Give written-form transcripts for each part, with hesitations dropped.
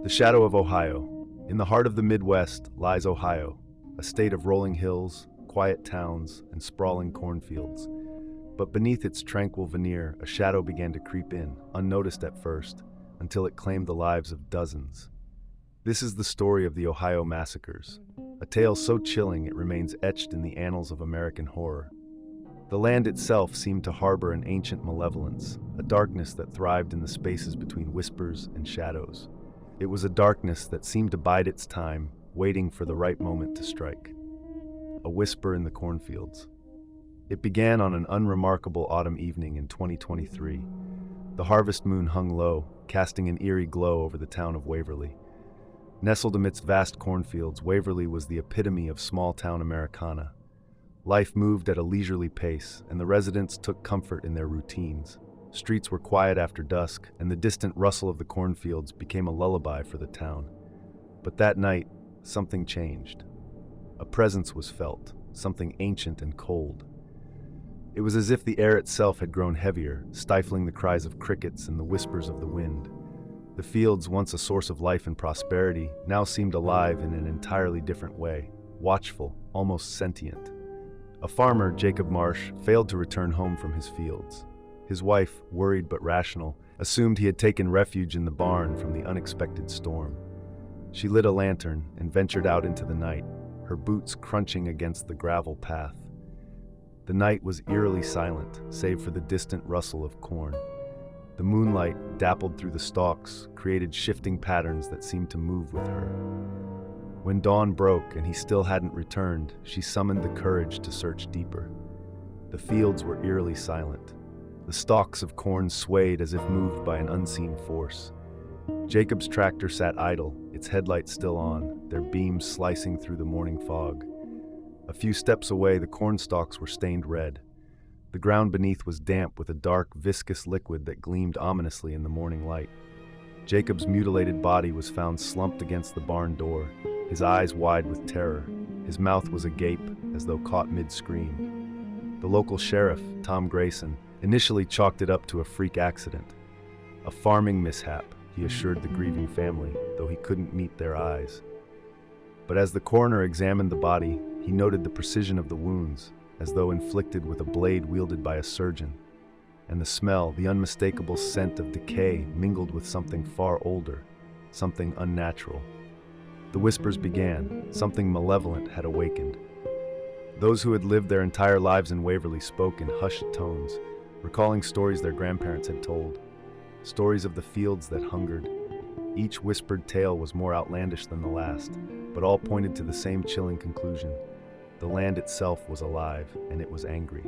The shadow of Ohio. In the heart of the Midwest lies Ohio, a state of rolling hills, quiet towns, and sprawling cornfields. But beneath its tranquil veneer, a shadow began to creep in, unnoticed at first, until it claimed the lives of dozens. This is the story of the Ohio massacres, a tale so chilling it remains etched in the annals of American horror. The land itself seemed to harbor an ancient malevolence, a darkness that thrived in the spaces between whispers and shadows. It was a darkness that seemed to bide its time, waiting for the right moment to strike. A whisper in the cornfields. It began on an unremarkable autumn evening in 2023. The harvest moon hung low, casting an eerie glow over the town of Waverly. Nestled amidst vast cornfields, Waverly was the epitome of small-town Americana. Life moved at a leisurely pace, and the residents took comfort in their routines. Streets were quiet after dusk, and the distant rustle of the cornfields became a lullaby for the town. But that night, something changed. A presence was felt, something ancient and cold. It was as if the air itself had grown heavier, stifling the cries of crickets and the whispers of the wind. The fields, once a source of life and prosperity, now seemed alive in an entirely different way, watchful, almost sentient. A farmer, Jacob Marsh, failed to return home from his fields. His wife, worried but rational, assumed he had taken refuge in the barn from the unexpected storm. She lit a lantern and ventured out into the night, her boots crunching against the gravel path. The night was eerily silent, save for the distant rustle of corn. The moonlight, dappled through the stalks, created shifting patterns that seemed to move with her. When dawn broke and he still hadn't returned, she summoned the courage to search deeper. The fields were eerily silent. The stalks of corn swayed as if moved by an unseen force. Jacob's tractor sat idle, its headlights still on, their beams slicing through the morning fog. A few steps away, the corn stalks were stained red. The ground beneath was damp with a dark, viscous liquid that gleamed ominously in the morning light. Jacob's mutilated body was found slumped against the barn door, his eyes wide with terror. His mouth was agape, as though caught mid-scream. The local sheriff, Tom Grayson, initially chalked it up to a freak accident. A farming mishap, he assured the grieving family, though he couldn't meet their eyes. But as the coroner examined the body, he noted the precision of the wounds, as though inflicted with a blade wielded by a surgeon. And the smell, the unmistakable scent of decay, mingled with something far older, something unnatural. The whispers began. Something malevolent had awakened. Those who had lived their entire lives in Waverly spoke in hushed tones, recalling stories their grandparents had told, stories of the fields that hungered. Each whispered tale was more outlandish than the last, but all pointed to the same chilling conclusion. The land itself was alive, and it was angry.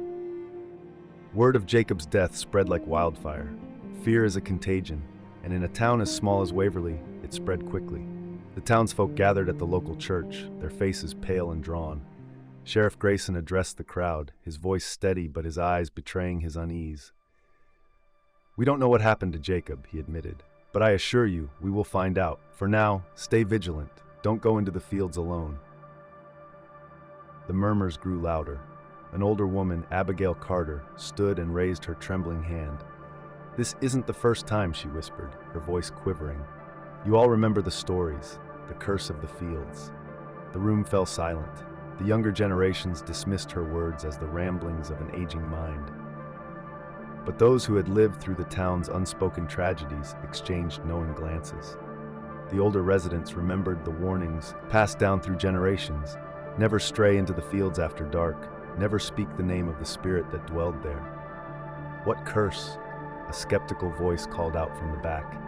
Word of Jacob's death spread like wildfire. Fear is a contagion, and in a town as small as Waverly, it spread quickly. The townsfolk gathered at the local church, their faces pale and drawn. Sheriff Grayson addressed the crowd, his voice steady but his eyes betraying his unease. "We don't know what happened to Jacob," he admitted, "but I assure you, we will find out. For now, stay vigilant. Don't go into the fields alone." The murmurs grew louder. An older woman, Abigail Carter, stood and raised her trembling hand. "This isn't the first time," she whispered, her voice quivering. "You all remember the stories, the curse of the fields." The room fell silent. The younger generations dismissed her words as the ramblings of an aging mind. But those who had lived through the town's unspoken tragedies exchanged knowing glances. The older residents remembered the warnings passed down through generations: never stray into the fields after dark, never speak the name of the spirit that dwelled there. "What curse?" a skeptical voice called out from the back.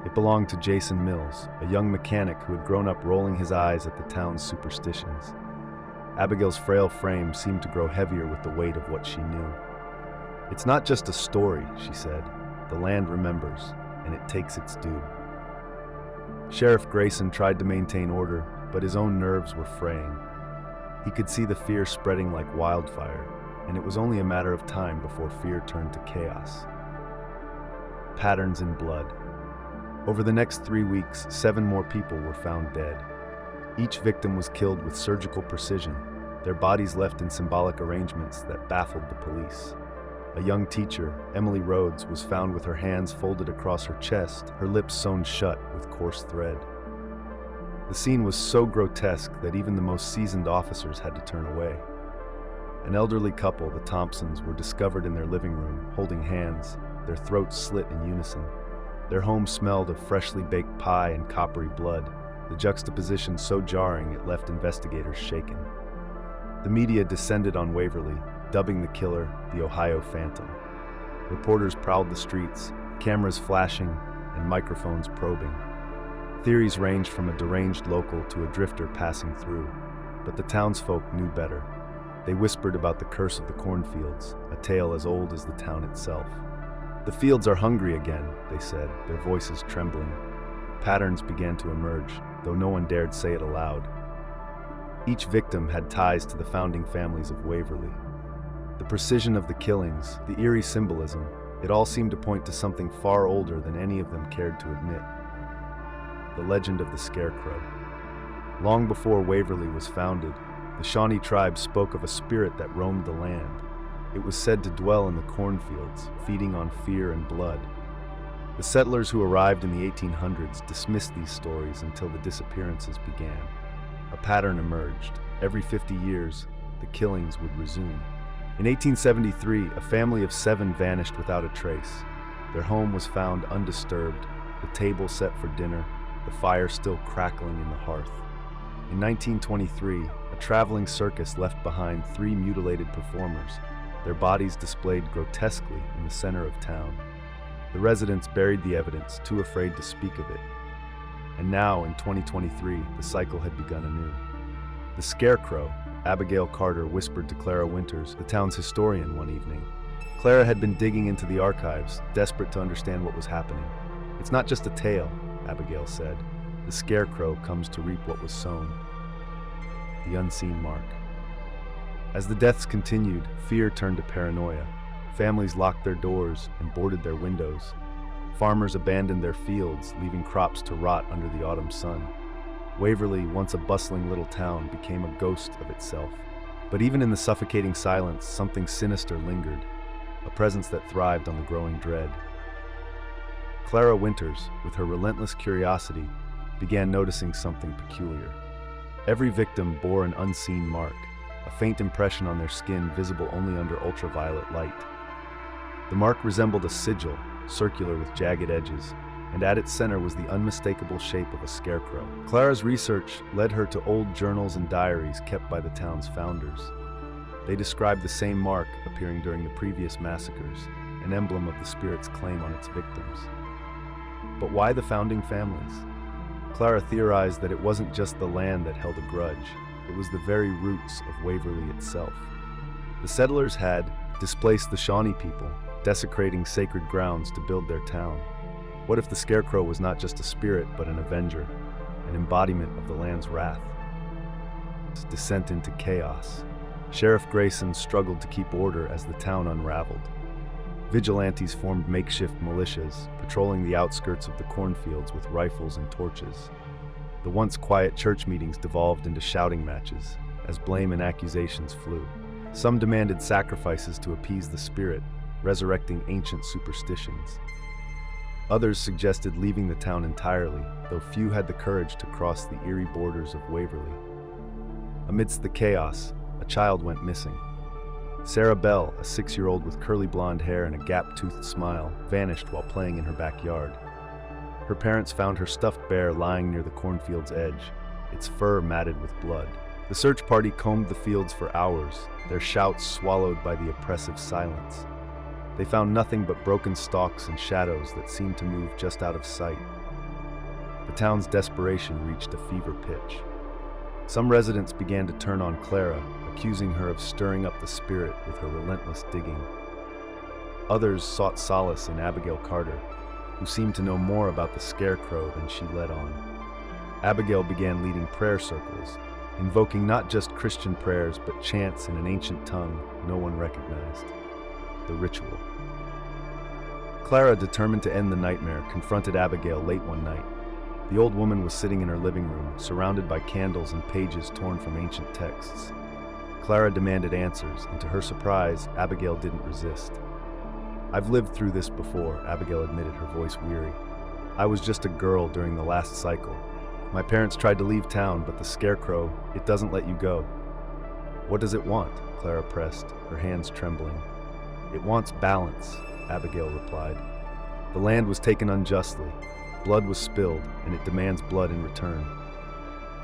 It belonged to Jason Mills, a young mechanic who had grown up rolling his eyes at the town's superstitions. Abigail's frail frame seemed to grow heavier with the weight of what she knew. "It's not just a story," she said. "The land remembers, and it takes its due." Sheriff Grayson tried to maintain order, but his own nerves were fraying. He could see the fear spreading like wildfire, and it was only a matter of time before fear turned to chaos. Patterns in blood. Over the next 3 weeks, 7 more people were found dead. Each victim was killed with surgical precision, their bodies left in symbolic arrangements that baffled the police. A young teacher, Emily Rhodes, was found with her hands folded across her chest, her lips sewn shut with coarse thread. The scene was so grotesque that even the most seasoned officers had to turn away. An elderly couple, the Thompsons, were discovered in their living room, holding hands, their throats slit in unison. Their home smelled of freshly baked pie and coppery blood, the juxtaposition so jarring it left investigators shaken. The media descended on Waverly, dubbing the killer the Ohio Phantom. Reporters prowled the streets, cameras flashing and microphones probing. Theories ranged from a deranged local to a drifter passing through, but the townsfolk knew better. They whispered about the curse of the cornfields, a tale as old as the town itself. "The fields are hungry again," they said, their voices trembling. Patterns began to emerge, though no one dared say it aloud. Each victim had ties to the founding families of Waverly. The precision of the killings, the eerie symbolism, it all seemed to point to something far older than any of them cared to admit. The legend of the Scarecrow. Long before Waverly was founded, the Shawnee tribe spoke of a spirit that roamed the land. It was said to dwell in the cornfields, feeding on fear and blood. The settlers who arrived in the 1800s dismissed these stories until the disappearances began. A pattern emerged. Every 50 years, the killings would resume. In 1873, a family of 7 vanished without a trace. Their home was found undisturbed, the table set for dinner, the fire still crackling in the hearth. In 1923, a traveling circus left behind 3 mutilated performers, their bodies displayed grotesquely in the center of town. The residents buried the evidence, too afraid to speak of it. And now, in 2023, the cycle had begun anew. The Scarecrow, Abigail Carter whispered to Clara Winters, the town's historian, one evening. Clara had been digging into the archives, desperate to understand what was happening. "It's not just a tale," Abigail said. "The Scarecrow comes to reap what was sown." The unseen mark. As the deaths continued, fear turned to paranoia. Families locked their doors and boarded their windows. Farmers abandoned their fields, leaving crops to rot under the autumn sun. Waverly, once a bustling little town, became a ghost of itself. But even in the suffocating silence, something sinister lingered, a presence that thrived on the growing dread. Clara Winters, with her relentless curiosity, began noticing something peculiar. Every victim bore an unseen mark, a faint impression on their skin visible only under ultraviolet light. The mark resembled a sigil, circular with jagged edges, and at its center was the unmistakable shape of a scarecrow. Clara's research led her to old journals and diaries kept by the town's founders. They described the same mark appearing during the previous massacres, an emblem of the spirit's claim on its victims. But why the founding families? Clara theorized that it wasn't just the land that held a grudge, it was the very roots of Waverly itself. The settlers had displaced the Shawnee people, desecrating sacred grounds to build their town. What if the Scarecrow was not just a spirit, but an avenger, an embodiment of the land's wrath? Its descent into chaos. Sheriff Grayson struggled to keep order as the town unraveled. Vigilantes formed makeshift militias, patrolling the outskirts of the cornfields with rifles and torches. The once quiet church meetings devolved into shouting matches, as blame and accusations flew. Some demanded sacrifices to appease the spirit, resurrecting ancient superstitions. Others suggested leaving the town entirely, though few had the courage to cross the eerie borders of Waverly. Amidst the chaos, a child went missing. Sarah Bell, a 6-year-old with curly blonde hair and a gap-toothed smile, vanished while playing in her backyard. Her parents found her stuffed bear lying near the cornfield's edge, its fur matted with blood. The search party combed the fields for hours, their shouts swallowed by the oppressive silence. They found nothing but broken stalks and shadows that seemed to move just out of sight. The town's desperation reached a fever pitch. Some residents began to turn on Clara, accusing her of stirring up the spirit with her relentless digging. Others sought solace in Abigail Carter, who seemed to know more about the Scarecrow than she let on. Abigail began leading prayer circles, invoking not just Christian prayers but chants in an ancient tongue no one recognized. The ritual. Clara, determined to end the nightmare, confronted Abigail late one night. The old woman was sitting in her living room, surrounded by candles and pages torn from ancient texts. Clara demanded answers, and to her surprise, Abigail didn't resist. I've lived through this before, Abigail admitted, her voice weary. I was just a girl during the last cycle. My parents tried to leave town, but the Scarecrow, it doesn't let you go. What does it want? Clara pressed, her hands trembling. It wants balance, Abigail replied. The land was taken unjustly. Blood was spilled, and it demands blood in return.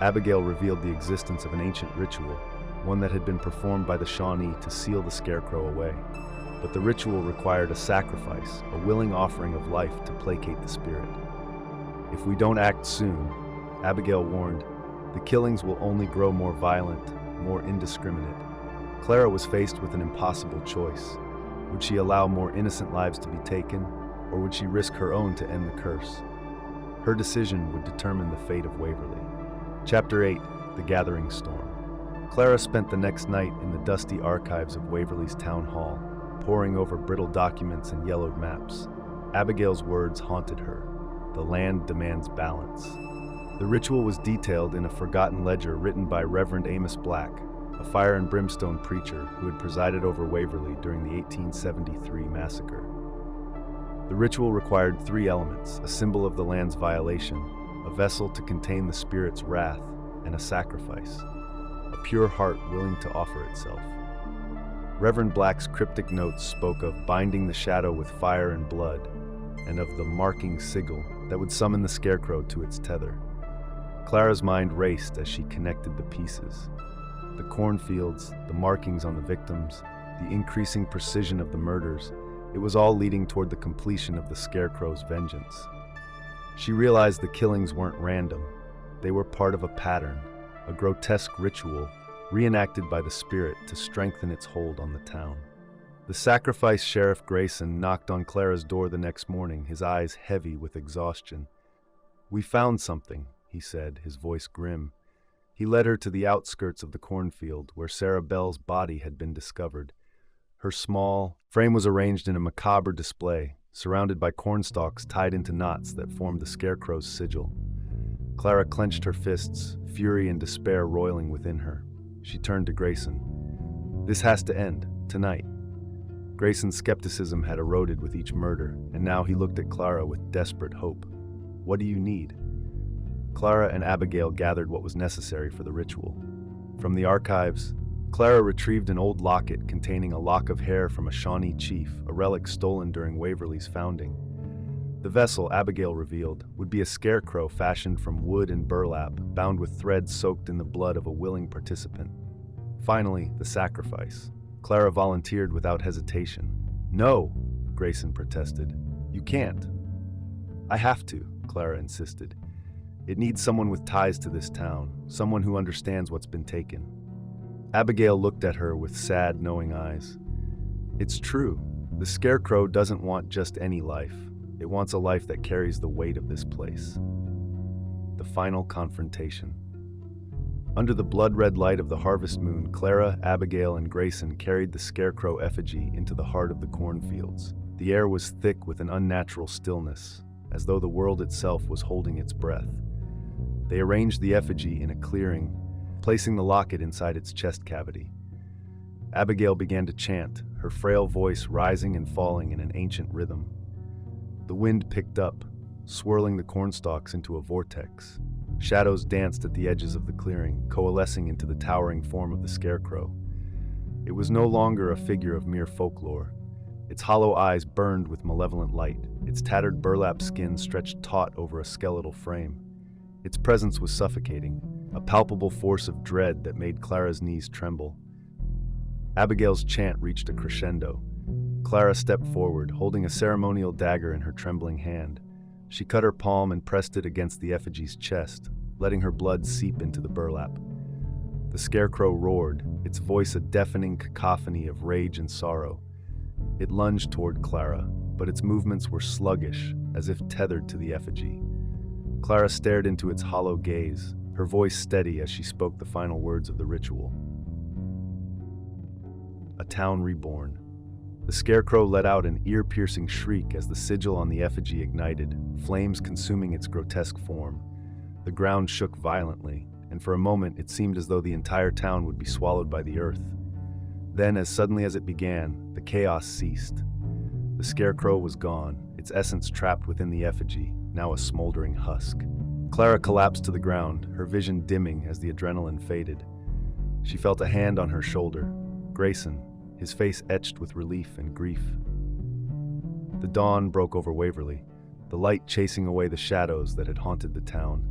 Abigail revealed the existence of an ancient ritual, one that had been performed by the Shawnee to seal the Scarecrow away. But the ritual required a sacrifice, a willing offering of life to placate the spirit. If we don't act soon, Abigail warned, the killings will only grow more violent, more indiscriminate. Clara was faced with an impossible choice. Would she allow more innocent lives to be taken, or would she risk her own to end the curse? Her decision would determine the fate of Waverly. Chapter 8, The Gathering Storm. Clara spent the next night in the dusty archives of Waverly's town hall, poring over brittle documents and yellowed maps. Abigail's words haunted her. The land demands balance. The ritual was detailed in a forgotten ledger written by Reverend Amos Black, a fire and brimstone preacher who had presided over Waverly during the 1873 massacre. The ritual required 3 elements: a symbol of the land's violation, a vessel to contain the spirit's wrath, and a sacrifice, a pure heart willing to offer itself. Reverend Black's cryptic notes spoke of binding the shadow with fire and blood, and of the marking sigil that would summon the Scarecrow to its tether. Clara's mind raced as she connected the pieces. The cornfields, the markings on the victims, the increasing precision of the murders, it was all leading toward the completion of the Scarecrow's vengeance. She realized the killings weren't random. They were part of a pattern, a grotesque ritual, reenacted by the spirit to strengthen its hold on the town. The sacrifice Sheriff Grayson knocked on Clara's door the next morning, his eyes heavy with exhaustion. "We found something," he said, his voice grim. He led her to the outskirts of the cornfield, where Sarah Bell's body had been discovered. Her small frame was arranged in a macabre display, surrounded by cornstalks tied into knots that formed the Scarecrow's sigil. Clara clenched her fists, fury and despair roiling within her. She turned to Grayson. "This has to end, tonight." Grayson's skepticism had eroded with each murder, and now he looked at Clara with desperate hope. "What do you need?" Clara and Abigail gathered what was necessary for the ritual. From the archives, Clara retrieved an old locket containing a lock of hair from a Shawnee chief, a relic stolen during Waverly's founding. The vessel, Abigail revealed, would be a scarecrow fashioned from wood and burlap, bound with threads soaked in the blood of a willing participant. Finally, the sacrifice. Clara volunteered without hesitation. "No," Grayson protested. "You can't." "I have to," Clara insisted. "It needs someone with ties to this town, someone who understands what's been taken." Abigail looked at her with sad, knowing eyes. "It's true. The Scarecrow doesn't want just any life. It wants a life that carries the weight of this place." The final confrontation. Under the blood-red light of the harvest moon, Clara, Abigail, and Grayson carried the Scarecrow effigy into the heart of the cornfields. The air was thick with an unnatural stillness, as though the world itself was holding its breath. They arranged the effigy in a clearing, placing the locket inside its chest cavity. Abigail began to chant, her frail voice rising and falling in an ancient rhythm. The wind picked up, swirling the cornstalks into a vortex. Shadows danced at the edges of the clearing, coalescing into the towering form of the Scarecrow. It was no longer a figure of mere folklore. Its hollow eyes burned with malevolent light, its tattered burlap skin stretched taut over a skeletal frame. Its presence was suffocating, a palpable force of dread that made Clara's knees tremble. Abigail's chant reached a crescendo. Clara stepped forward, holding a ceremonial dagger in her trembling hand. She cut her palm and pressed it against the effigy's chest, letting her blood seep into the burlap. The Scarecrow roared, its voice a deafening cacophony of rage and sorrow. It lunged toward Clara, but its movements were sluggish, as if tethered to the effigy. Clara stared into its hollow gaze, her voice steady as she spoke the final words of the ritual. A town reborn. The Scarecrow let out an ear-piercing shriek as the sigil on the effigy ignited, flames consuming its grotesque form. The ground shook violently, and for a moment it seemed as though the entire town would be swallowed by the earth. Then, as suddenly as it began, the chaos ceased. The Scarecrow was gone, its essence trapped within the effigy, now a smoldering husk. Clara collapsed to the ground, her vision dimming as the adrenaline faded. She felt a hand on her shoulder. Grayson, his face etched with relief and grief. The dawn broke over Waverly, the light chasing away the shadows that had haunted the town.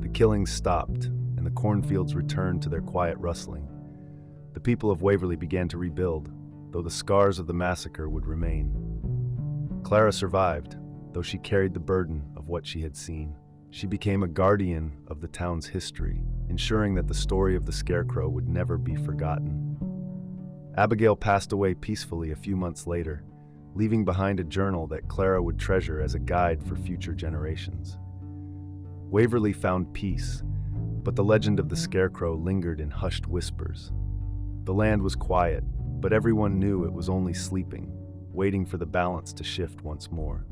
The killings stopped, and the cornfields returned to their quiet rustling. The people of Waverly began to rebuild, though the scars of the massacre would remain. Clara survived, though she carried the burden of what she had seen. She became a guardian of the town's history, ensuring that the story of the Scarecrow would never be forgotten. Abigail passed away peacefully a few months later, leaving behind a journal that Clara would treasure as a guide for future generations. Waverly found peace, but the legend of the Scarecrow lingered in hushed whispers. The land was quiet, but everyone knew it was only sleeping, waiting for the balance to shift once more.